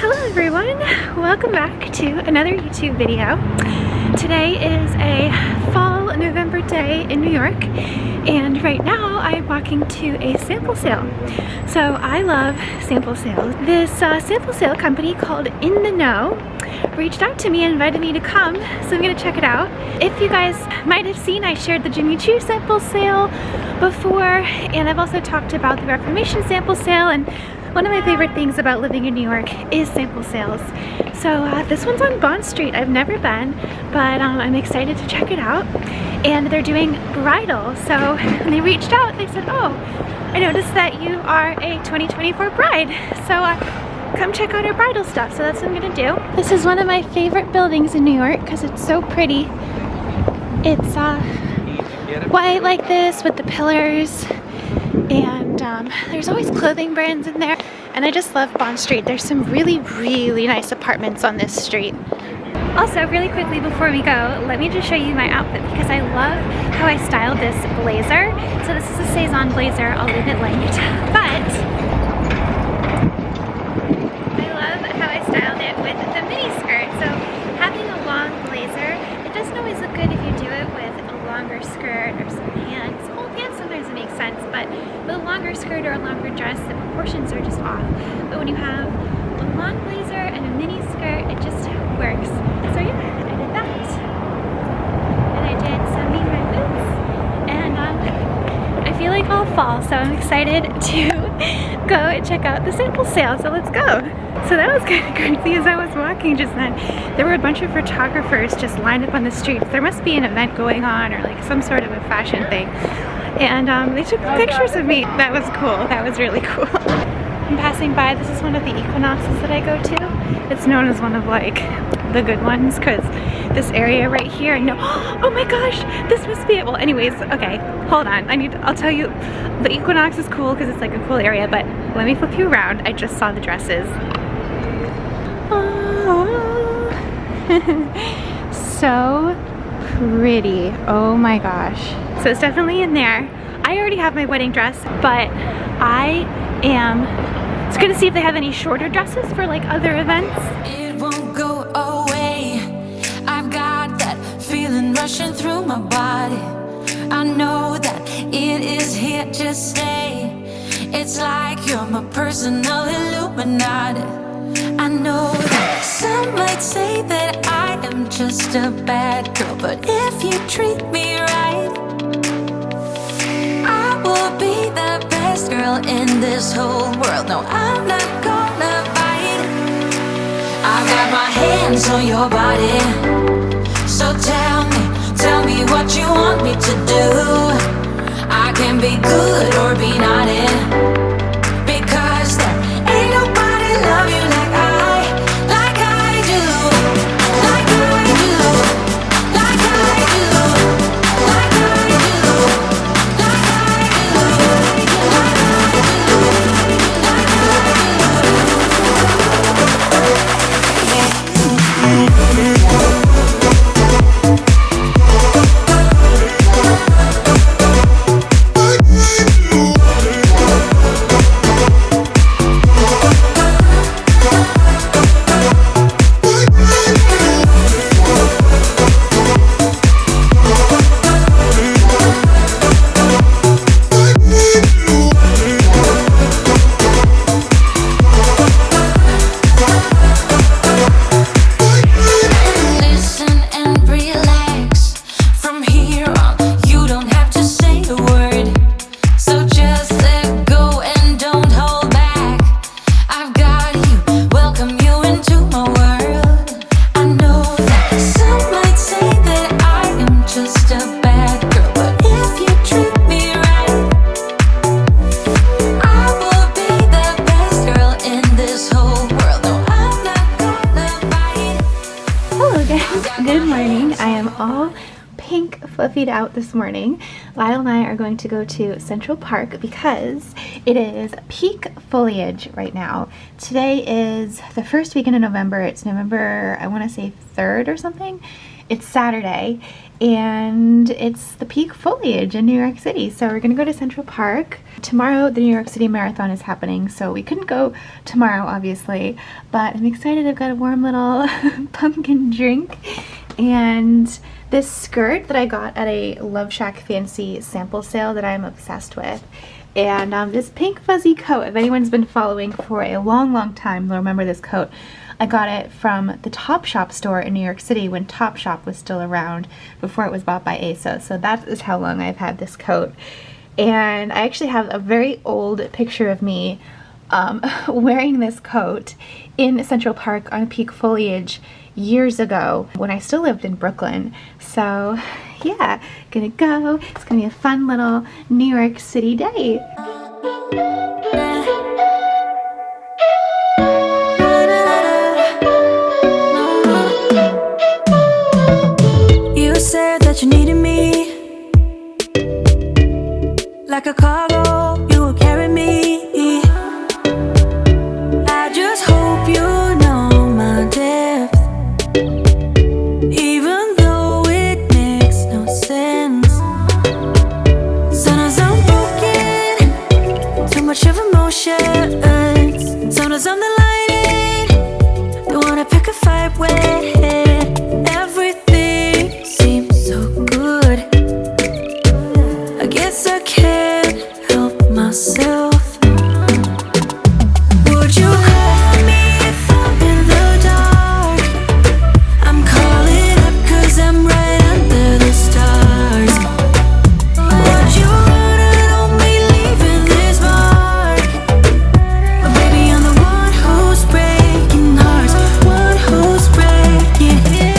Hello everyone, welcome back to another YouTube video. Today is a fall November day in New York, and right now I'm walking to a sample sale. So I love sample sales. This sample sale company called In the Know reached out to me and invited me to come, so I'm gonna check it out. If you guys might have seen, I shared the Jimmy Choo sample sale before, and I've also talked about the Reformation sample sale, and one of my favorite things about living in New York is sample sales. So this one's on Bond Street. I've never been, but I'm excited to check it out. And they're doing bridal. So when they reached out, they said, oh, I noticed that you are a 2024 bride. So come check out our bridal stuff. So that's what I'm gonna do. This is one of my favorite buildings in New York because it's so pretty. It's white like this with the pillars. And there's always clothing brands in there, and I just love Bond Street. There's some really nice apartments on this street. Also, really quickly before we go, let me just show you my outfit because I love how I styled this blazer. So this is a Saison blazer, I'll leave it linked, but I love how I styled it with the mini skirt. So having a long blazer, it doesn't always look good if you do it with a longer skirt or some pants. Well, pants sometimes it makes sense, but with a longer skirt or a longer dress, the proportions are just off. But when you have a long blazer and a mini skirt, it just works. So yeah, I did that. And I did some knee-high boots, and I feel like I'll fall, so I'm excited to go and check out the sample sale, so let's go. So that was kind of crazy. As I was walking just then, there were a bunch of photographers just lined up on the streets. There must be an event going on or like some sort of a fashion thing. And they took pictures of me. That was cool. That was really cool. I'm passing by. This is one of the equinoxes that I go to. It's known as one of like the good ones because this area right here, I know, oh my gosh, this must be it. Well, anyways, okay, hold on. I'll tell you, the equinox is cool because it's like a cool area, but let me flip you around. I just saw the dresses. Oh. So pretty. Oh my gosh. So it's definitely in there. I already have my wedding dress, but I am just gonna see if they have any shorter dresses for like other events. It won't go away. I've got that feeling rushing through my body. I know that it is here to stay. It's like you're my personal Illuminati. I know that some might say that I am just a bad girl, but if you treat me right, I will be the best girl in this whole world. No, I'm not gonna bite. I got my hands on your body, so tell me what you want me to do. I can be good or be naughty, because there ain't nobody love you like I do, like I do, like I do, like I do, like I do, fluffied out this morning. Lyle and I are going to go to Central Park because it is peak foliage right now. Today is the first weekend in November. It's November, I want to say 3rd or something. It's Saturday, and it's the peak foliage in New York City. So we're gonna go to Central Park. Tomorrow the New York City Marathon is happening, so we couldn't go tomorrow obviously, but I'm excited. I've got a warm little pumpkin drink and this skirt that I got at a Love Shack Fancy sample sale that I'm obsessed with. And this pink fuzzy coat, if anyone's been following for a long time, they'll remember this coat. I got it from the Topshop store in New York City when Topshop was still around before it was bought by ASOS. So that is how long I've had this coat. And I actually have a very old picture of me wearing this coat in Central Park on peak foliage years ago when I still lived in Brooklyn. So yeah, gonna go. It's gonna be a fun little New York City day. You said that you needed me like a cargo, you will carry me. I just hope you know my depth, even though it makes no sense. Sometimes I'm broken, too much of emotions. Sometimes I'm the lightning, don't wanna pick a fight with. Everything seems so good, I guess I can't help myself. Would you call me if I'm in the dark? I'm calling up 'cause I'm right under the stars. Would you run on me leaving this mark? But baby, I'm the one who's breaking hearts, one who's breaking it.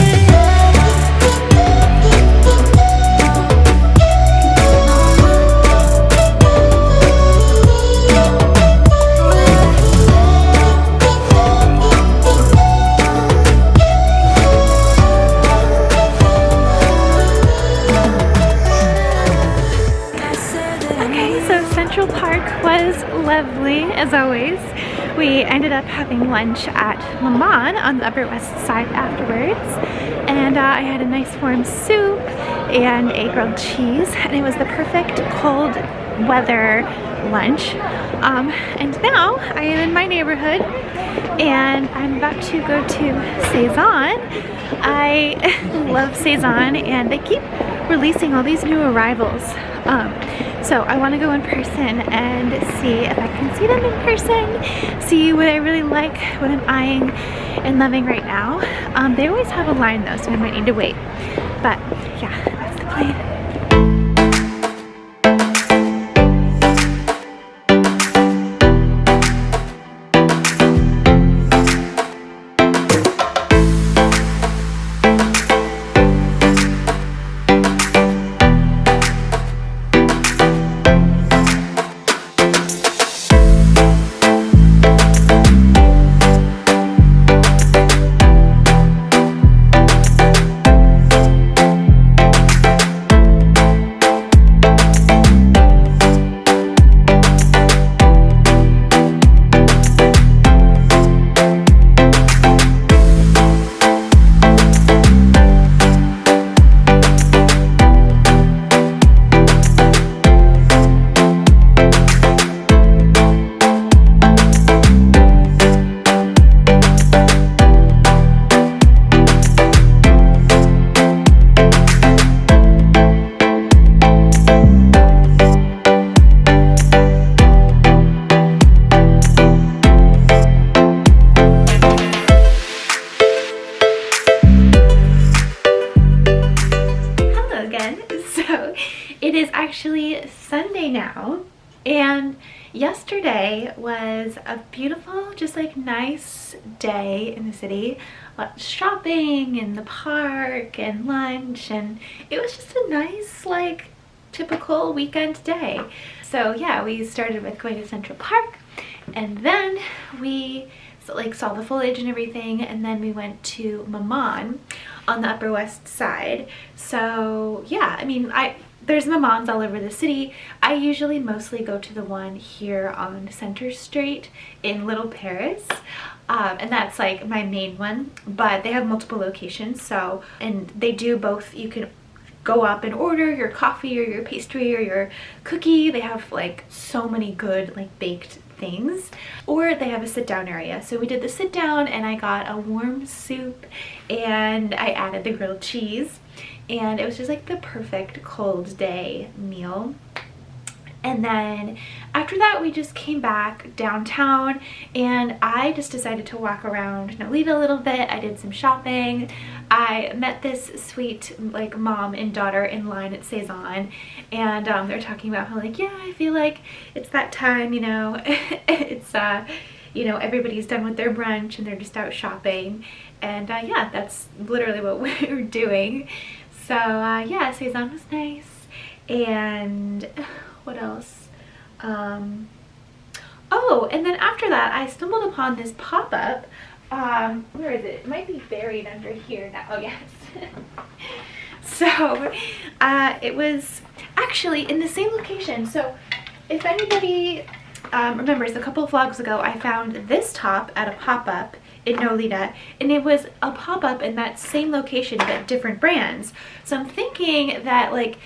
Okay, so Central Park was lovely as always. We ended up having lunch at Maman on the Upper West Side afterwards, and I had a nice warm soup and a grilled cheese, and it was the perfect cold weather lunch. And now I am in my neighborhood and I'm about to go to Cezanne. I love Cezanne and they keep releasing all these new arrivals. So I want to go in person and see if I can see them in person, see what I really like, what I'm eyeing and loving right now. They always have a line though, so I might need to wait. But yeah, that's the plan. It is actually Sunday now, and yesterday was a beautiful, just like nice day in the city. Shopping in the park and lunch, and it was just a nice, like, typical weekend day. So yeah, we started with going to Central Park, and then we saw the foliage and everything, and then we went to Maman on the Upper West Side. So yeah, I mean, there's Mamans all over the city. I usually mostly go to the one here on Center Street in Little Paris, and that's like my main one, but they have multiple locations. So, and they do both, you can go up and order your coffee or your pastry or your cookie. They have like so many good like baked things, or they have a sit down area. So we did the sit down and I got a warm soup and I added the grilled cheese, and it was just like the perfect cold day meal. And then after that we just came back downtown and I just decided to walk around Nolita a little bit. I did some shopping. I met this sweet like mom and daughter in line at Cezanne, and they're talking about how like, yeah, I feel like it's that time, you know, it's you know, everybody's done with their brunch and they're just out shopping. And yeah, that's literally what we're doing. So yeah, Cezanne was nice. And what else? Oh, and then after that I stumbled upon this pop-up. Where is it? It might be buried under here now. Oh yes. So it was actually in the same location. So if anybody remembers, a couple of vlogs ago I found this top at a pop-up in Nolita, and it was a pop-up in that same location but different brands. So I'm thinking that like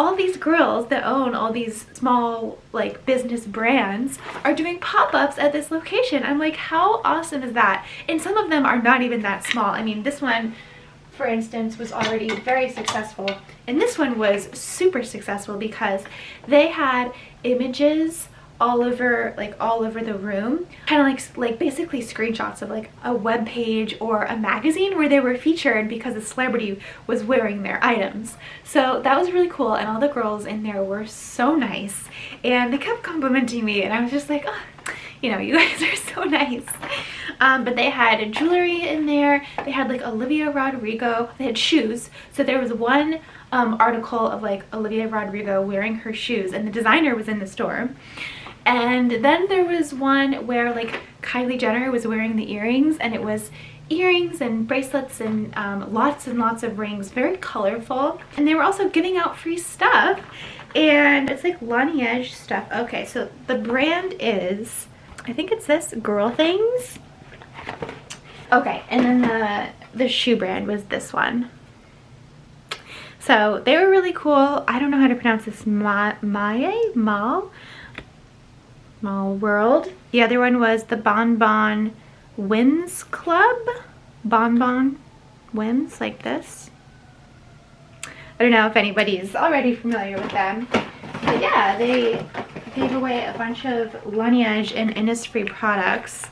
all these girls that own all these small like business brands are doing pop-ups at this location. I'm like, how awesome is that? And some of them are not even that small. I mean, this one, for instance, was already very successful, and this one was super successful because they had images all over the room, kind of like basically screenshots of like a web page or a magazine where they were featured because a celebrity was wearing their items. So that was really cool, and all the girls in there were so nice and they kept complimenting me, and I was just like, oh, you know, you guys are so nice. But they had jewelry in there. They had like Olivia Rodrigo. They had shoes. So there was one article of like Olivia Rodrigo wearing her shoes, and the designer was in the store. And then there was one where like Kylie Jenner was wearing the earrings, and it was earrings and bracelets and lots of rings, very colorful. And they were also giving out free stuff, and it's like Lineage stuff. Okay, so the brand is, I think it's this, Girl Things. Okay, and then the shoe brand was this one. So they were really cool. I don't know how to pronounce this. Mall World. The other one was the Bonbon Whims Club. Bonbon Whims, like this. I don't know if anybody's already familiar with them. But yeah, they gave away a bunch of Lineage and Innisfree products,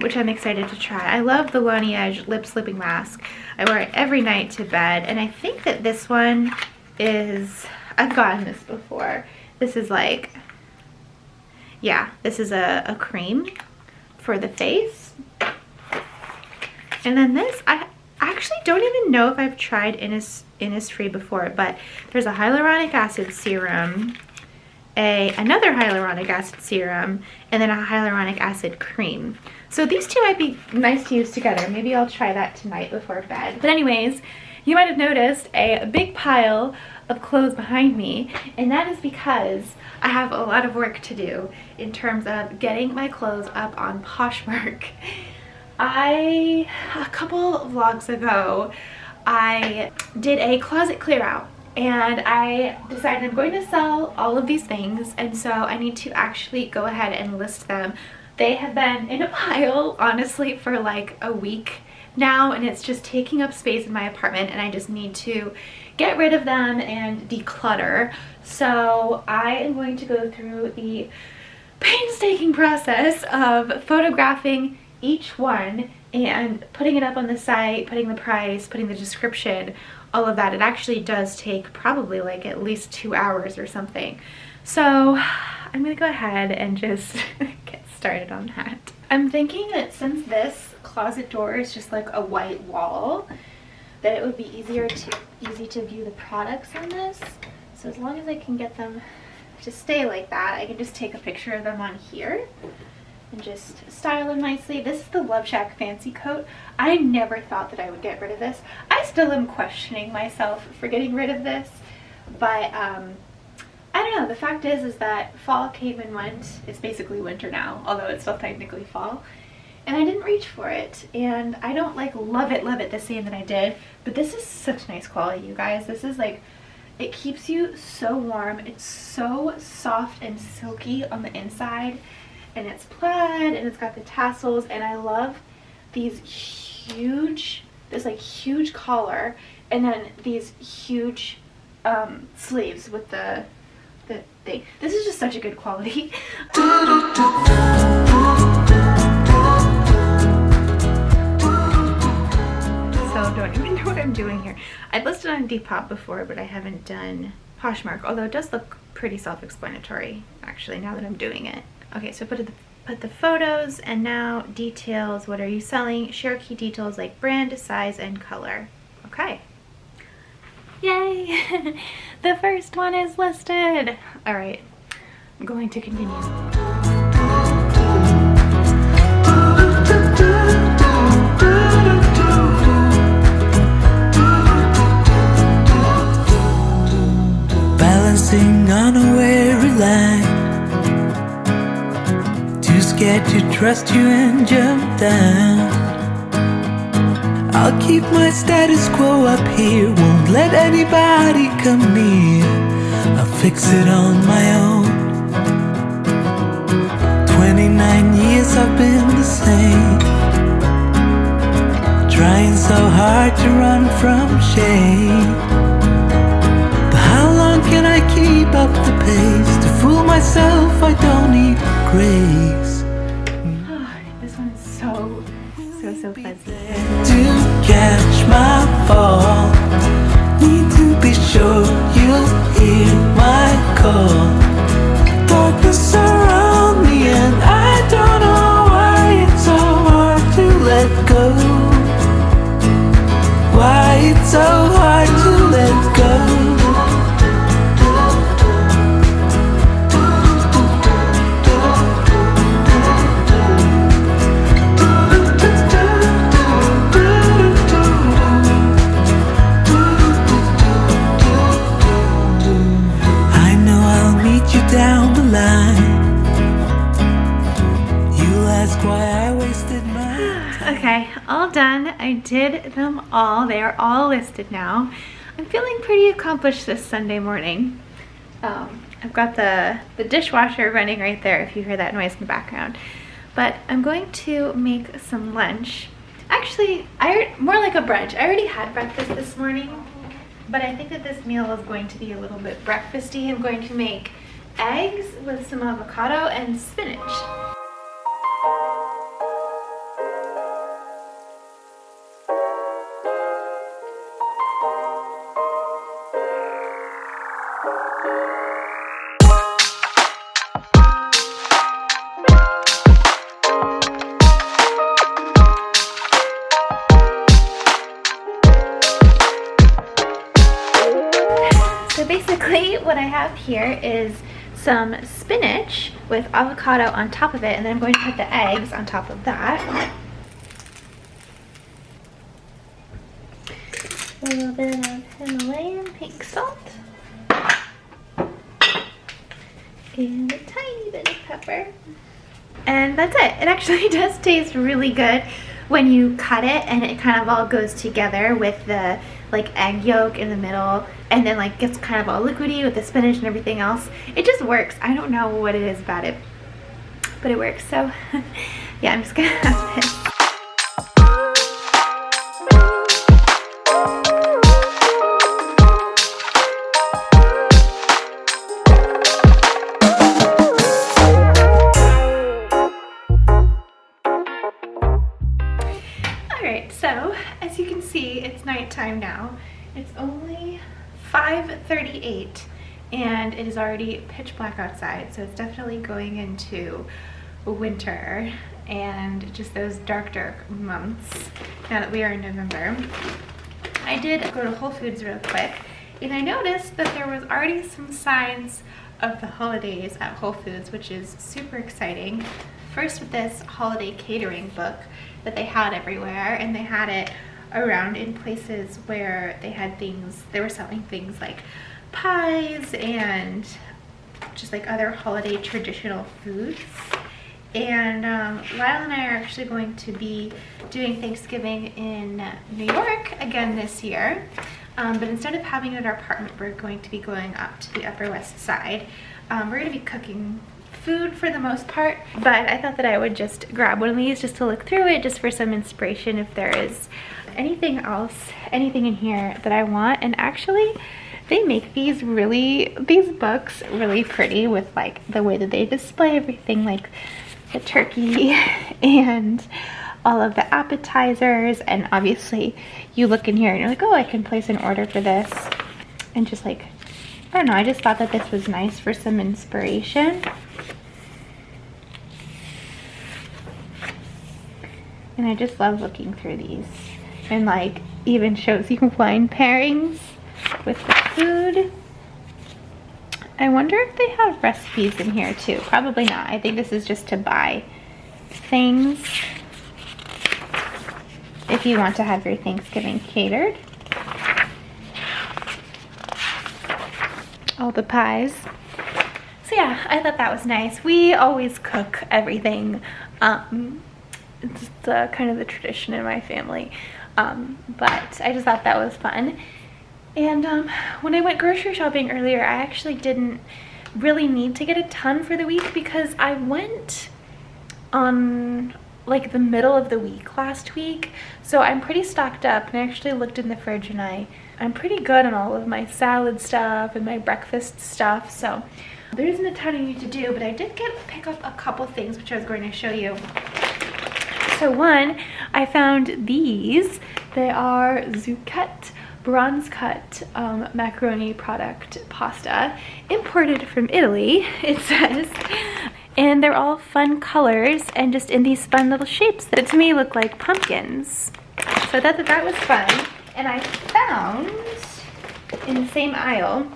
which I'm excited to try. I love the Lineage lip slipping mask. I wear it every night to bed, and I think that this one is, I've gotten this before. This is like, yeah, this is a cream for the face. And then this, I actually don't even know if I've tried Innisfree before, but there's a hyaluronic acid serum, another hyaluronic acid serum, and then a hyaluronic acid cream. So these two might be nice to use together. Maybe I'll try that tonight before bed. But anyways, you might have noticed a big pile of clothes behind me, and that is because I have a lot of work to do in terms of getting my clothes up on Poshmark. A couple of vlogs ago, I did a closet clear out, and I decided I'm going to sell all of these things, and so I need to actually go ahead and list them. They have been in a pile, honestly, for like a week now, and it's just taking up space in my apartment, and I just need to get rid of them and declutter. So I am going to go through the painstaking process of photographing each one and putting it up on the site, putting the price, putting the description, all of that. It actually does take probably like at least 2 hours or something. So I'm gonna go ahead and just get started on that. I'm thinking that since this closet door is just like a white wall, that it would be easy to view the products on this. So as long as I can get them to stay like that, I can just take a picture of them on here and just style them nicely. This is the Love Shack Fancy Coat. I never thought that I would get rid of this. I still am questioning myself for getting rid of this, but I don't know. The fact is that fall came and went. It's basically winter now, although it's still technically fall. and I didn't reach for it, and I don't like love it the sand that I did, but this is such nice quality, you guys. This is like, it keeps you so warm. It's so soft and silky on the inside, and it's plaid, and it's got the tassels, and I love these huge, this like huge collar, and then these huge sleeves with the thing. This is just such a good quality. Don't even know what I'm doing here. I've listed on Depop before, but I haven't done Poshmark, although it does look pretty self-explanatory actually now that I'm doing it. Okay, so put the photos, and now details. What are you selling? Share key details like brand, size, and color. Okay. Yay! The first one is listed. All right, I'm going to continue. Balancing on a weary line, too scared to trust you and jump down. I'll keep my status quo up here, won't let anybody come near. I'll fix it on my own. 29 years I've been the same, trying so hard to run from shame. Can I keep up the pace? To fool myself, I don't need grace. Oh, this one is so fuzzy. To catch my fall, need to be sure you'll hear my call. Darkness around me, and I don't know why it's so hard to let go. Why it's so hard to let go. Down the line, you'll ask why I wasted my time. Okay, all done. I did them all. They are all listed now. I'm feeling pretty accomplished this Sunday morning. I've got the dishwasher running right there if you hear that noise in the background. But I'm going to make some lunch. Actually, more like a brunch. I already had breakfast this morning, but I think that this meal is going to be a little bit breakfasty. I'm going to make eggs with some avocado and spinach. So basically what I have here is some spinach with avocado on top of it, and then I'm going to put the eggs on top of that. A little bit of Himalayan pink salt. And a tiny bit of pepper. And that's it. It actually does taste really good when you cut it, and it kind of all goes together with the like egg yolk in the middle, and then like gets kind of all liquidy with the spinach and everything else. It just works. I don't know what it is about it, but it works. So yeah, I'm just gonna have this. Alright, so as you can see, it's nighttime now. It's only 5:38 and it is already pitch black outside, so it's definitely going into winter and just those dark months now that we are in November. I did go to Whole Foods real quick, and I noticed that there was already some signs of the holidays at Whole Foods, which is super exciting. First with this holiday catering book that they had everywhere, and they had it around in places where they had things, they were selling things like pies and just like other holiday traditional foods. And Lyle and I are actually going to be doing Thanksgiving in New York again this year. But instead of having it at our apartment, we're going to be going up to the Upper West Side. We're going to be cooking food for the most part, but I thought that I would just grab one of these just to look through it, just for some inspiration if there is anything else, anything in here that I want. And actually, they make these books really pretty with like the way that they display everything, like the turkey and all of the appetizers. And obviously you look in here and you're like, oh, I can place an order for this. And just like, I don't know, I just thought that this was nice for some inspiration. And I just love looking through these. And like even shows you wine pairings with the food. I wonder if they have recipes in here too. Probably not. I think this is just to buy things if you want to have your Thanksgiving catered. All the pies. So yeah, I thought that was nice. We always cook everything. It's kind of the tradition in my family. But I just thought that was fun. And when I went grocery shopping earlier, I actually didn't really need to get a ton for the week because I went on like the middle of the week last week. So I'm pretty stocked up, and I actually looked in the fridge and I'm pretty good on all of my salad stuff and my breakfast stuff. So there isn't a ton I need to do, but I did pick up a couple things which I was going to show you. So one, I found these. They are Zucchett bronze cut macaroni product pasta, imported from Italy, it says. And they're all fun colors and just in these fun little shapes that to me look like pumpkins. So I thought that that was fun. And I found in the same aisle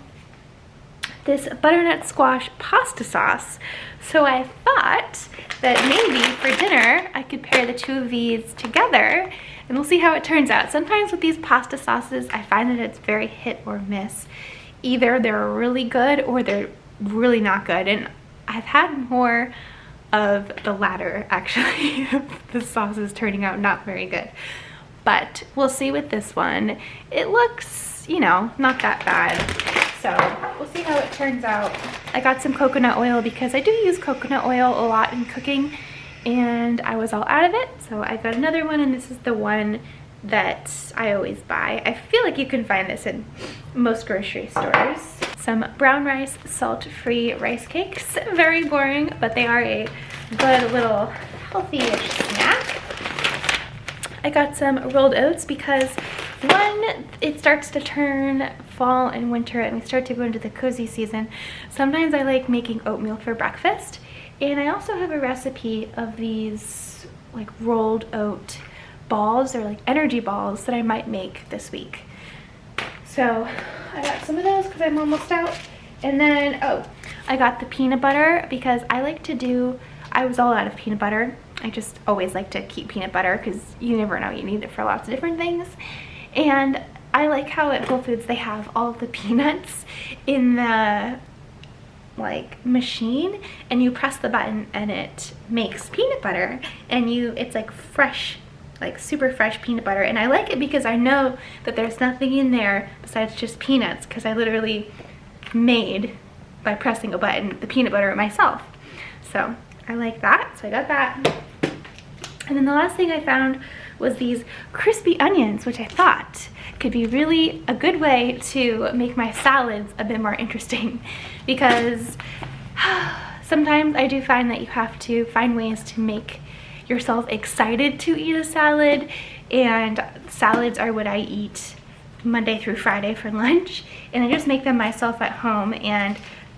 this butternut squash pasta sauce. So I thought that maybe for dinner I could pair the two of these together, and we'll see how it turns out. Sometimes with these pasta sauces, I find that it's very hit or miss. Either they're really good or they're really not good. And I've had more of the latter, actually. The sauce is turning out not very good. But we'll see with this one. It looks, you know, not that bad. So we'll see how it turns out. I got some coconut oil because I do use coconut oil a lot in cooking, and I was all out of it. So I got another one, and this is the one that I always buy. I feel like you can find this in most grocery stores. Some brown rice salt-free rice cakes. Very boring, but they are a good little healthy-ish snack. I got some rolled oats because when it starts to turn fall and winter and we start to go into the cozy season, sometimes I like making oatmeal for breakfast. And I also have a recipe of these like rolled oat balls, or like energy balls, that I might make this week. So I got some of those because I'm almost out. And then, oh, I got the peanut butter because I was all out of peanut butter. I just always like to keep peanut butter because you never know, you need it for lots of different things. And I like how at Whole Foods they have all the peanuts in the like machine, and you press the button and it makes peanut butter, and it's like fresh, like super fresh peanut butter. And I like it because I know that there's nothing in there besides just peanuts, because I literally made, by pressing a button, the peanut butter myself. So I like that, so I got that. And then the last thing I found was these crispy onions, which I thought could be really a good way to make my salads a bit more interesting, because sometimes I do find that you have to find ways to make yourself excited to eat a salad, and salads are what I eat Monday through Friday for lunch, and I just make them myself at home. And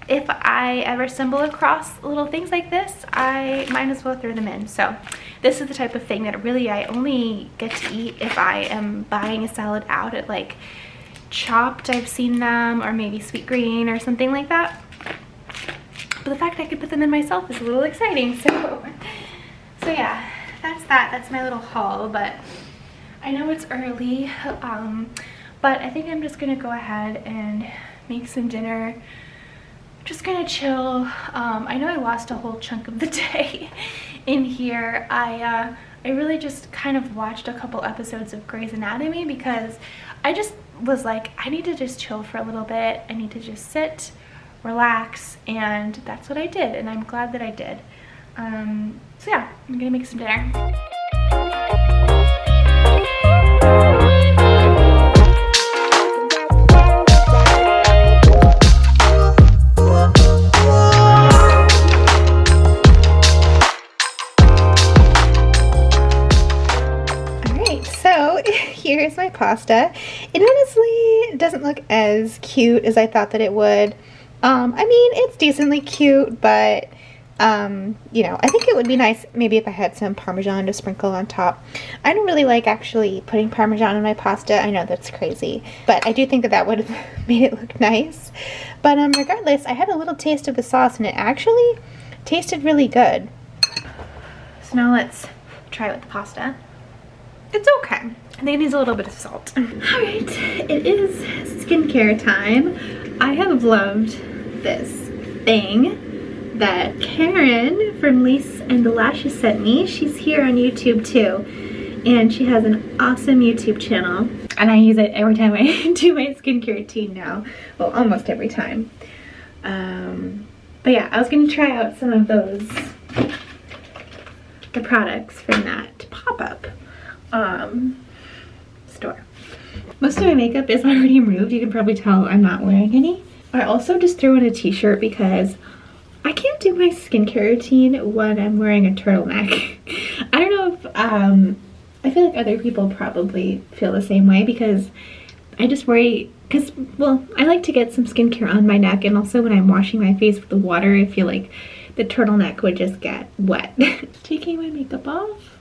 if I ever stumble across little things like this, I might as well throw them in. So this is the type of thing that really I only get to eat if I am buying a salad out at like Chopped, I've seen them, or maybe Sweet Green or something like that. But the fact I could put them in myself is a little exciting. So yeah, that's that. That's my little haul. But I know it's early, but I think I'm just gonna go ahead and make some dinner, just gonna chill. I know I lost a whole chunk of the day in here. I really just kind of watched a couple episodes of Grey's Anatomy because I just was like, I need to just chill for a little bit. I need to just sit, relax, and that's what I did, and I'm glad that I did. So yeah, I'm gonna make some dinner. Here's my pasta. It honestly doesn't look as cute as I thought that it would. I mean, it's decently cute, but you know, I think it would be nice maybe if I had some Parmesan to sprinkle on top. I don't really like actually putting Parmesan on my pasta. I know that's crazy, but I do think that that would have made it look nice. But regardless, I had a little taste of the sauce and it actually tasted really good. So now let's try it with the pasta. It's okay. I think it needs a little bit of salt. Alright, it is skincare time. I have loved this thing that Karen from Lace and the Lashes sent me. She's here on YouTube too. And she has an awesome YouTube channel. And I use it every time I do my skincare routine now. Well, almost every time. But yeah, I was going to try out some of the products from that pop-up store. Most of my makeup is already removed. You can probably tell I'm not wearing any. I also just threw in a t-shirt because I can't do my skincare routine when I'm wearing a turtleneck. I don't know if, I feel like other people probably feel the same way because I just worry, because, well, I like to get some skincare on my neck, and also when I'm washing my face with the water, I feel like the turtleneck would just get wet. Taking my makeup off.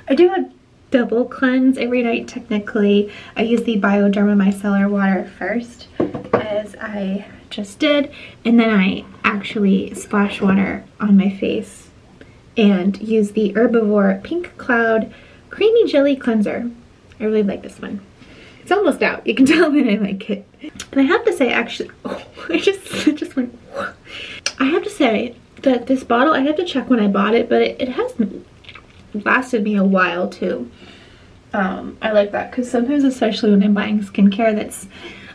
I do a double cleanse every night technically. I use the Bioderma Micellar water first, as I just did, and then I actually splash water on my face and use the Herbivore Pink Cloud Creamy Jelly Cleanser. I really like this one. It's almost out. You can tell that I like it. And I have to say, actually, oh, I just went, I have to say that this bottle, I have to check when I bought it, but it has lasted me a while too. I like that because sometimes, especially when I'm buying skincare that's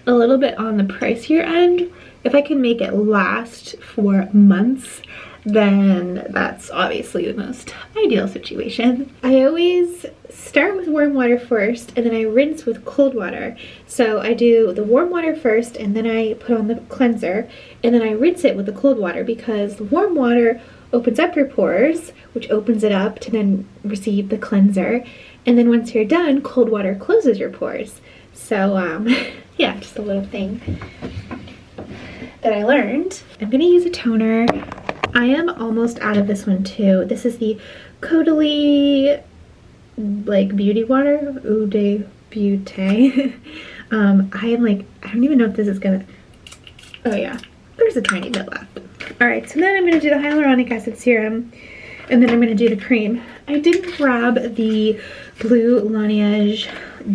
a little bit on the pricier end, if I can make it last for months, then that's obviously the most ideal situation. I always start with warm water first and then I rinse with cold water. So I do the warm water first and then I put on the cleanser and then I rinse it with the cold water because the warm water opens up your pores, which opens it up to then receive the cleanser. And then once you're done, cold water closes your pores. So yeah, just a little thing that I learned. I'm gonna use a toner. I am almost out of this one too. This is the Caudalie like beauty water, Eau de Beauté. I am like, I don't even know if this is gonna, oh yeah, there's a tiny bit left. Alright, so then I'm gonna do the hyaluronic acid serum and then I'm gonna do the cream. I did grab the Blue Laneige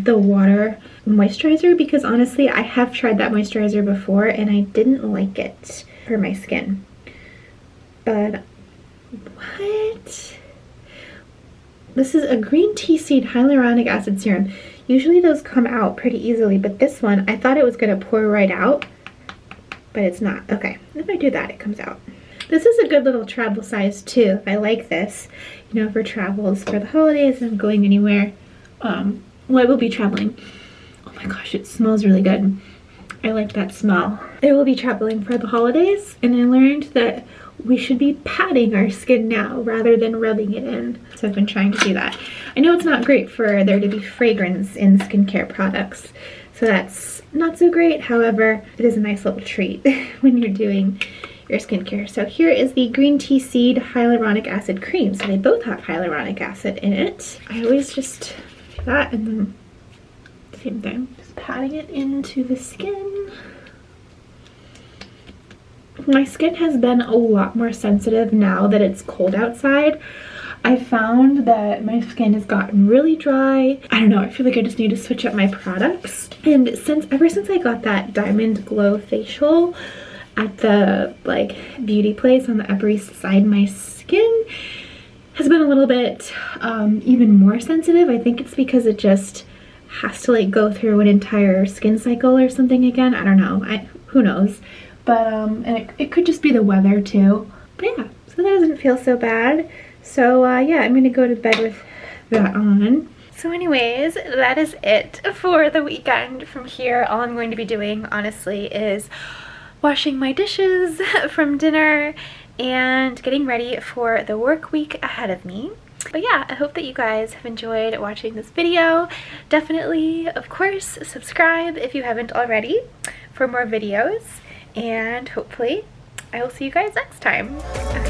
The Water moisturizer because honestly I have tried that moisturizer before and I didn't like it for my skin. But what? This is a green tea seed hyaluronic acid serum. Usually those come out pretty easily, but this one I thought it was gonna pour right out, but it's not. Okay, if I do that, it comes out. This is a good little travel size too. I like this, you know, for travels for the holidays. I'm going anywhere. Well, I will be traveling. Oh my gosh, it smells really good. I like that smell. I will be traveling for the holidays, and I learned that we should be patting our skin now rather than rubbing it in. So I've been trying to do that. I know it's not great for there to be fragrance in skincare products, so that's not so great. However, it is a nice little treat when you're doing your skincare. So here is the green tea seed hyaluronic acid cream. So they both have hyaluronic acid in it. I always just do that and then same thing. Just patting it into the skin. My skin has been a lot more sensitive now that it's cold outside. I found that my skin has gotten really dry. I don't know, I feel like I just need to switch up my products. And ever since I got that Diamond Glow facial, at the like beauty place on the Upper East Side, my skin has been a little bit even more sensitive. I think it's because it just has to like go through an entire skin cycle or something again. I don't know. Who knows? But and it could just be the weather too. But yeah, so that doesn't feel so bad. So yeah, I'm gonna go to bed with that on. So anyways, that is it for the weekend. From here, all I'm going to be doing, honestly, is washing my dishes from dinner and getting ready for the work week ahead of me. But yeah, I hope that you guys have enjoyed watching this video. Definitely, of course, subscribe if you haven't already for more videos. And hopefully, I will see you guys next time. Okay.